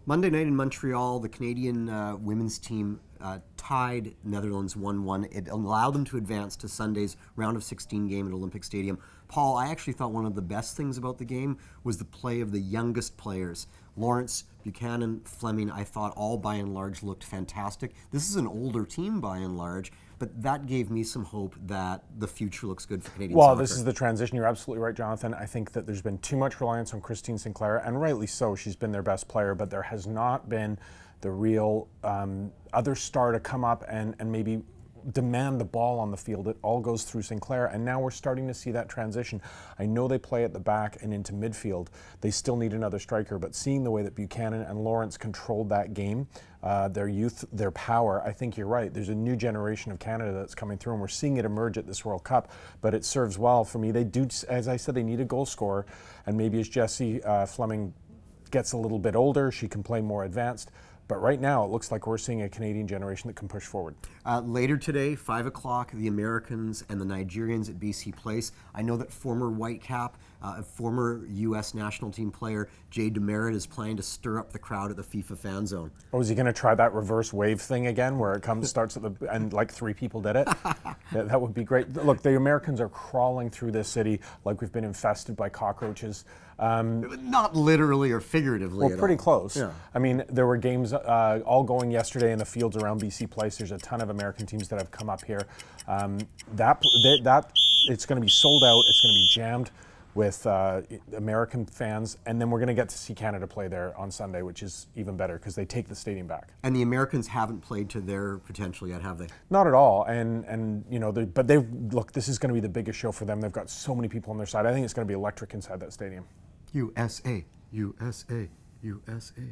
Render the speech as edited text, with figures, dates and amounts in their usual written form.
Monday night in Montreal, the Canadian women's team tied Netherlands 1-1. It allowed them to advance to Sunday's round of 16 game at Olympic Stadium. Paul, I actually thought one of the best things about the game was the play of the youngest players. Lawrence, Buchanan, Fleming, I thought all by and large looked fantastic. This is an older team by and large, but that gave me some hope that the future looks good for Canadian soccer. Well, this is the transition. You're absolutely right, Jonathan. I think that there's been too much reliance on Christine Sinclair, and rightly so. She's been their best player, but there has not been the real other star to come up and maybe demand the ball on the field. It all goes through Sinclair, and now we're starting to see that transition. I know they play at the back and into midfield. They still need another striker, but seeing the way that Buchanan and Lawrence controlled that game, their youth, their power, I think you're right. There's a new generation of Canada that's coming through, and we're seeing it emerge at this World Cup, but it serves well for me. They do, as I said, they need a goal scorer, and maybe as Jessie Fleming gets a little bit older, she can play more advanced. But right now, it looks like we're seeing a Canadian generation that can push forward. Later today, 5 o'clock, the Americans and the Nigerians at BC Place. I know that former Whitecap, former U.S. national team player Jay Demerit is planning to stir up the crowd at the FIFA fan zone. Oh, is he going to try that reverse wave thing again, where it starts at the and like 3 people did it? That would be great. Look, the Americans are crawling through this city like we've been infested by cockroaches. Not literally or figuratively. Well, pretty close. Yeah. I mean, there were games all going yesterday in the fields around BC Place. There's a ton of American teams that have come up here. It's going to be sold out. It's going to be jammed with American fans, and then we're going to get to see Canada play there on Sunday, which is even better because they take the stadium back. And the Americans haven't played to their potential yet, have they? Not at all. And you know, but they look. This is going to be the biggest show for them. They've got so many people on their side. I think it's going to be electric inside that stadium. USA, USA, USA.